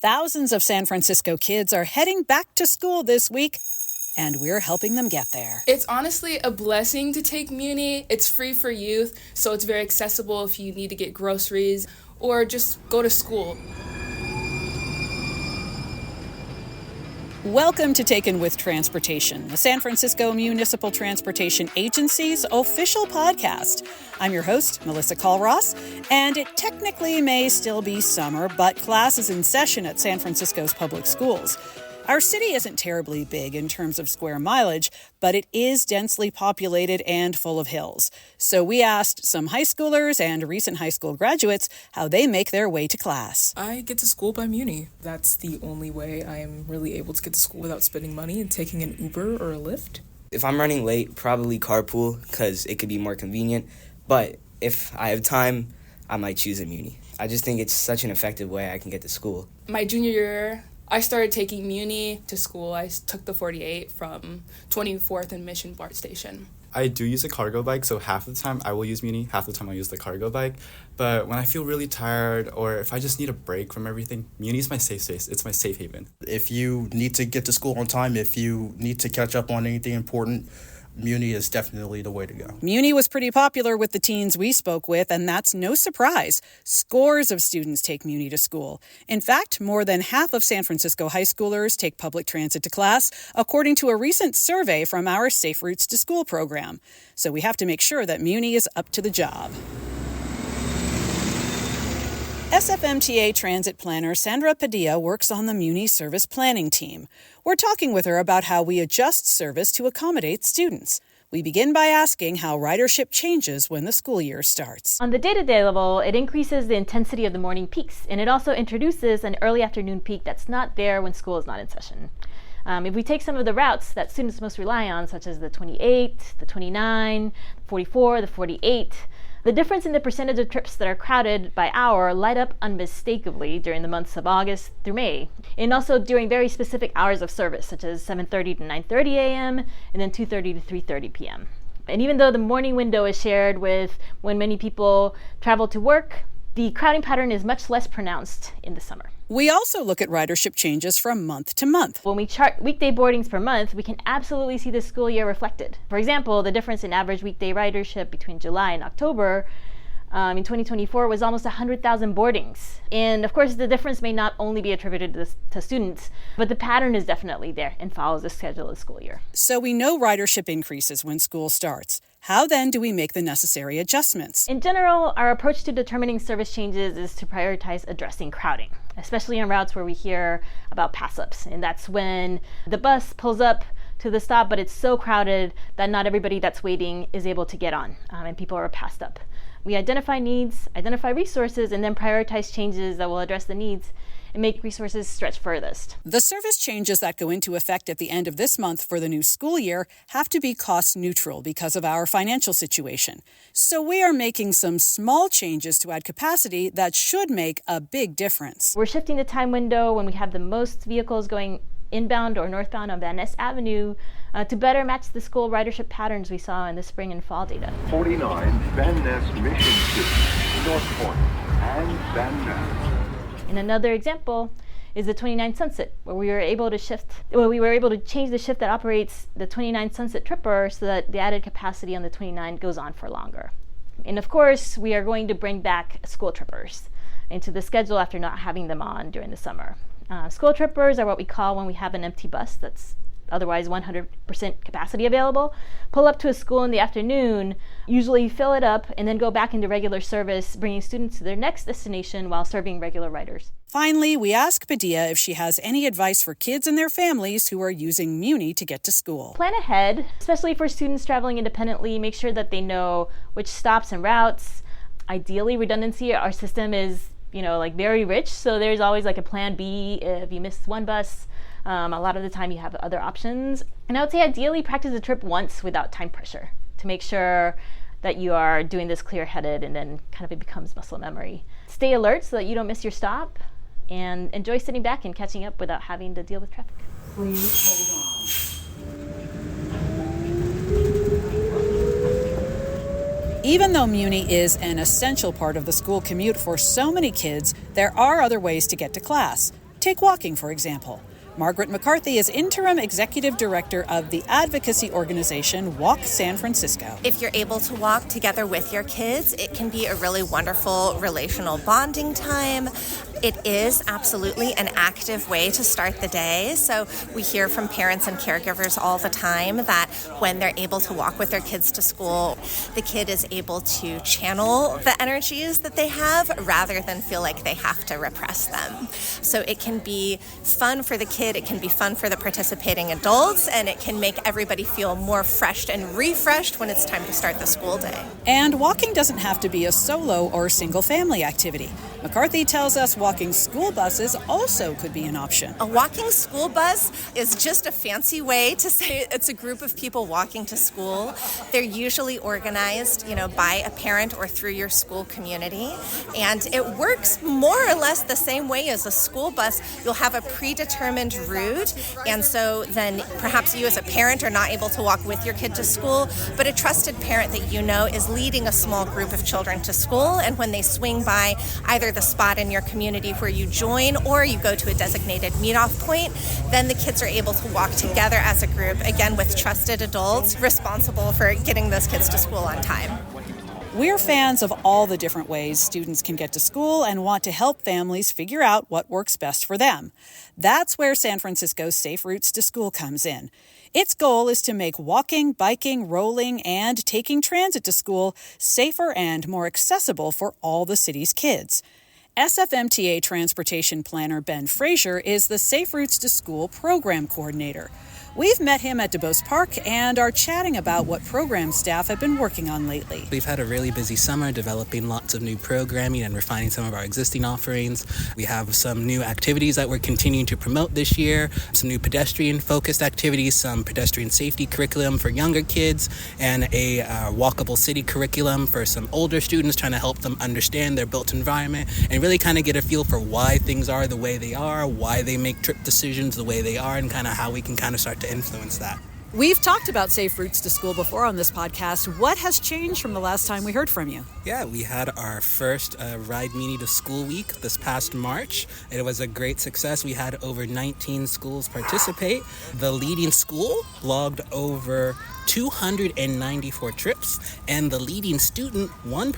Thousands of San Francisco kids are heading back to school this week, and we're helping them get there. It's honestly a blessing to take Muni. It's free for youth, so it's very accessible if you need to get groceries or just go to school. Welcome to Taken with Transportation, the San Francisco Municipal Transportation Agency's official podcast. I'm your host, Melissa Colross, and it technically may still be summer, but class is in session at San Francisco's public schools. Our city isn't terribly big in terms of square mileage, but it is densely populated and full of hills. So we asked some high schoolers and recent high school graduates how they make their way to class. I get to school by Muni. That's the only way I am really able to get to school without spending money and taking an Uber or a Lyft. If I'm running late, probably carpool because it could be more convenient. But if I have time, I might choose a Muni. I just think it's such an effective way I can get to school. My junior year, I started taking Muni to school. I took the 48 from 24th and Mission BART station. I do use a cargo bike, so half the time I will use Muni, half the time I'll use the cargo bike. But when I feel really tired or if I just need a break from everything, Muni is my safe space. It's my safe haven. If you need to get to school on time, if you need to catch up on anything important, Muni is definitely the way to go. Muni was pretty popular with the teens we spoke with, and that's no surprise. Scores of students take Muni to school. In fact, more than half of San Francisco high schoolers take public transit to class, according to a recent survey from our Safe Routes to School program. So we have to make sure that Muni is up to the job. SFMTA transit planner Sandra Padilla works on the Muni service planning team. We're talking with her about how we adjust service to accommodate students. We begin by asking how ridership changes when the school year starts. On the day-to-day level, it increases the intensity of the morning peaks, and it also introduces an early afternoon peak that's not there when school is not in session. If we take some of the routes that students most rely on, such as the 28, the 29, the 44, the 48, the difference in the percentage of trips that are crowded by hour light up unmistakably during the months of August through May, and also during very specific hours of service, such as 7:30 to 9:30 a.m. and then 2:30 to 3:30 p.m. And even though the morning window is shared with when many people travel to work, the crowding pattern is much less pronounced in the summer. We also look at ridership changes from month to month. When we chart weekday boardings per month, we can absolutely see the school year reflected. For example, the difference in average weekday ridership between July and October in 2024 was almost 100,000 boardings. And of course, the difference may not only be attributed to students, but the pattern is definitely there and follows the schedule of the school year. So we know ridership increases when school starts. How then do we make the necessary adjustments? In general, our approach to determining service changes is to prioritize addressing crowding, especially on routes where we hear about pass-ups. And that's when the bus pulls up to the stop, but it's so crowded that not everybody that's waiting is able to get on, and people are passed up. We identify needs, identify resources, and then prioritize changes that will address the needs and make resources stretch furthest. The service changes that go into effect at the end of this month for the new school year have to be cost neutral because of our financial situation. So we are making some small changes to add capacity that should make a big difference. We're shifting the time window when we have the most vehicles going inbound or northbound on Van Ness Avenue to better match the school ridership patterns we saw in the spring and fall data. 49 Van Ness Mission Street, North Point, and Van Ness. And another example is the 29 Sunset, where we were able to change the shift that operates the 29 Sunset Tripper so that the added capacity on the 29 goes on for longer. And of course, we are going to bring back school trippers into the schedule after not having them on during the summer. School trippers are what we call when we have an empty bus that's otherwise 100% capacity available, pull up to a school in the afternoon, usually fill it up, and then go back into regular service, bringing students to their next destination while serving regular riders. Finally, we ask Padilla if she has any advice for kids and their families who are using Muni to get to school. Plan ahead, especially for students traveling independently. Make sure that they know which stops and routes. Ideally, redundancy. Our system is, very rich, so there's always a plan B if you miss one bus. A lot of the time you have other options. And I would say ideally practice the trip once without time pressure to make sure that you are doing this clear-headed and then kind of it becomes muscle memory. Stay alert so that you don't miss your stop and enjoy sitting back and catching up without having to deal with traffic. Please hold on. Even though Muni is an essential part of the school commute for so many kids, there are other ways to get to class. Take walking, for example. Margaret McCarthy is Interim Executive Director of the advocacy organization Walk San Francisco. If you're able to walk together with your kids, it can be a really wonderful relational bonding time. It is absolutely an active way to start the day. So we hear from parents and caregivers all the time that when they're able to walk with their kids to school, the kid is able to channel the energies that they have rather than feel like they have to repress them. So it can be fun for the kid, it can be fun for the participating adults, and it can make everybody feel more fresh and refreshed when it's time to start the school day. And walking doesn't have to be a solo or single family activity. McCarthy tells us walking school buses also could be an option. A walking school bus is just a fancy way to say it's a group of people walking to school. They're usually organized, by a parent or through your school community. And it works more or less the same way as a school bus. You'll have a predetermined route. And so then perhaps you as a parent are not able to walk with your kid to school, but a trusted parent that you know is leading a small group of children to school. And when they swing by either the spot in your community where you join or you go to a designated meet-off point, then the kids are able to walk together as a group, again with trusted adults responsible for getting those kids to school on time. We're fans of all the different ways students can get to school and want to help families figure out what works best for them. That's where San Francisco's Safe Routes to School comes in. Its goal is to make walking, biking, rolling, and taking transit to school safer and more accessible for all the city's kids. SFMTA Transportation Planner Ben Frazier is the Safe Routes to School Program Coordinator. We've met him at DuBose Park and are chatting about what program staff have been working on lately. We've had a really busy summer developing lots of new programming and refining some of our existing offerings. We have some new activities that we're continuing to promote this year, some new pedestrian-focused activities, some pedestrian safety curriculum for younger kids, and a walkable city curriculum for some older students, trying to help them understand their built environment and really kind of get a feel for why things are the way they are, why they make trip decisions the way they are, and kind of how we can kind of start to influence that. We've talked about Safe Routes to School before on this podcast. What has changed from the last time we heard from you? Yeah, we had our first Ride Muni to School week this past March. It was a great success. We had over 19 schools participate. The leading school logged over 294 trips, and the leading student, one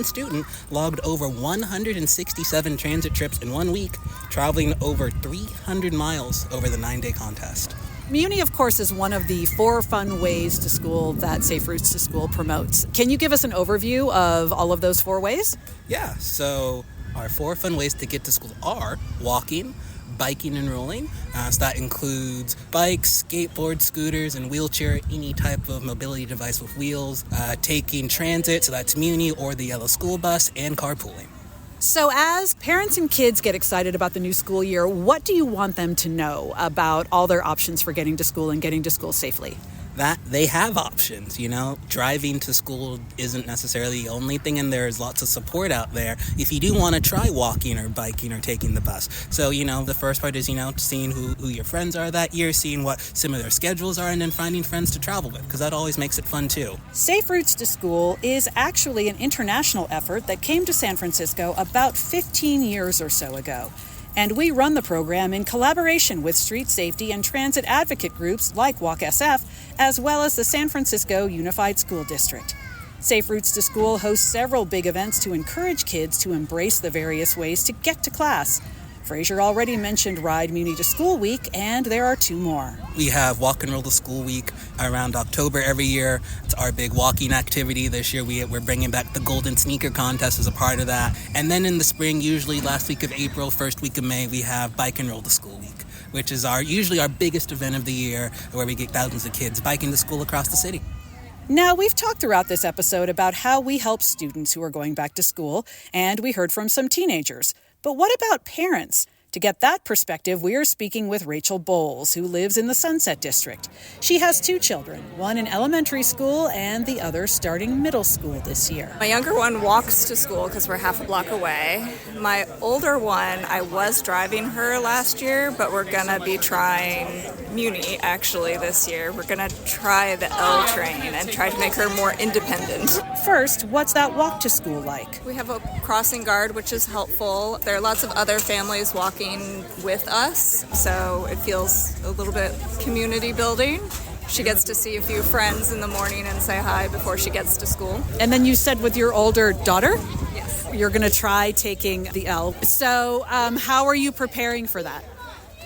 student, logged over 167 transit trips in 1 week, traveling over 300 miles over the 9-day contest. Muni, of course, is one of the 4 fun ways to school that Safe Routes to School promotes. Can you give us an overview of all of those 4 ways? Yeah, so our 4 fun ways to get to school are walking, biking and rolling. So that includes bikes, skateboards, scooters, and wheelchair, any type of mobility device with wheels, taking transit, so that's Muni or the yellow school bus, and carpooling. So as parents and kids get excited about the new school year, what do you want them to know about all their options for getting to school and getting to school safely? That they have options, Driving to school isn't necessarily the only thing, and there's lots of support out there if you do want to try walking or biking or taking the bus. So, the first part is, seeing who your friends are that year, seeing what some of their schedules are, and then finding friends to travel with, because that always makes it fun too. Safe Routes to School is actually an international effort that came to San Francisco about 15 years or so ago. And we run the program in collaboration with street safety and transit advocate groups like Walk SF, as well as the San Francisco Unified School District. Safe Routes to School hosts several big events to encourage kids to embrace the various ways to get to class. Frazier already mentioned Ride Muni to School Week, and there are 2 more. We have Walk and Roll to School Week around October every year. It's our big walking activity. This year we're bringing back the Golden Sneaker Contest as a part of that. And then in the spring, usually last week of April, first week of May, we have Bike and Roll to School Week, which is usually our biggest event of the year, where we get thousands of kids biking to school across the city. Now, we've talked throughout this episode about how we help students who are going back to school, and we heard from some teenagers. But what about parents? To get that perspective, we are speaking with Rachel Bowles, who lives in the Sunset District. She has 2 children, one in elementary school and the other starting middle school this year. My younger one walks to school because we're half a block away. My older one, I was driving her last year, but we're going to be trying Muni actually this year. We're going to try the L train and try to make her more independent. first, what's that walk to school like? We have a crossing guard, which is helpful. There are lots of other families walking with us, so it feels a little bit community building. She gets to see a few friends in the morning and say hi before she gets to school. And then you said with your older daughter? Yes. You're going to try taking the L. So how are you preparing for that?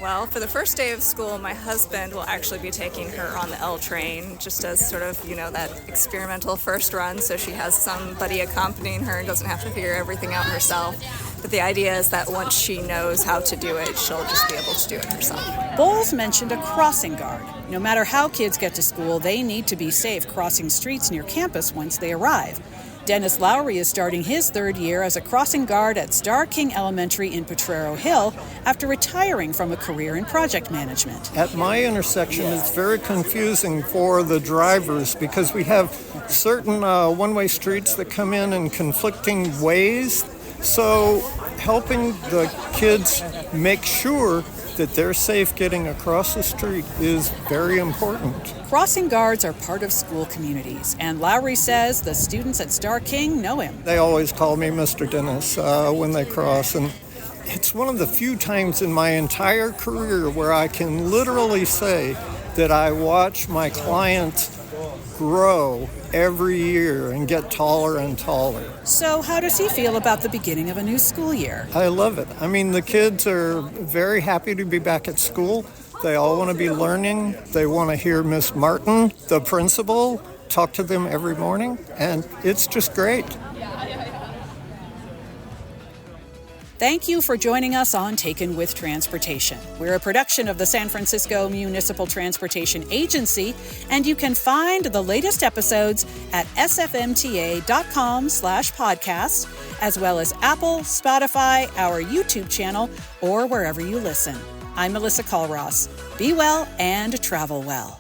Well, for the first day of school, my husband will actually be taking her on the L train, just as sort of, that experimental first run, so she has somebody accompanying her and doesn't have to figure everything out herself. But the idea is that once she knows how to do it, she'll just be able to do it herself. Bowles mentioned a crossing guard. No matter how kids get to school, they need to be safe crossing streets near campus once they arrive. Dennis Lowry is starting his third year as a crossing guard at Star King Elementary in Potrero Hill after retiring from a career in project management. At my intersection, it's very confusing for the drivers because we have certain one-way streets that come in conflicting ways. So helping the kids make sure that they're safe getting across the street is very important. Crossing guards are part of school communities, and Lowry says the students at Star King know him. They always call me Mr. Dennis when they cross, and it's one of the few times in my entire career where I can literally say that I watch my clients grow every year and get taller and taller. So how does he feel about the beginning of a new school year? I love it. I mean, the kids are very happy to be back at school. They all want to be learning. They want to hear Miss Martin, the principal, talk to them every morning, and it's just great. Thank you for joining us on Taken with Transportation. We're a production of the San Francisco Municipal Transportation Agency, and you can find the latest episodes at sfmta.com/podcast, as well as Apple, Spotify, our YouTube channel, or wherever you listen. I'm Melissa Colross. Be well and travel well.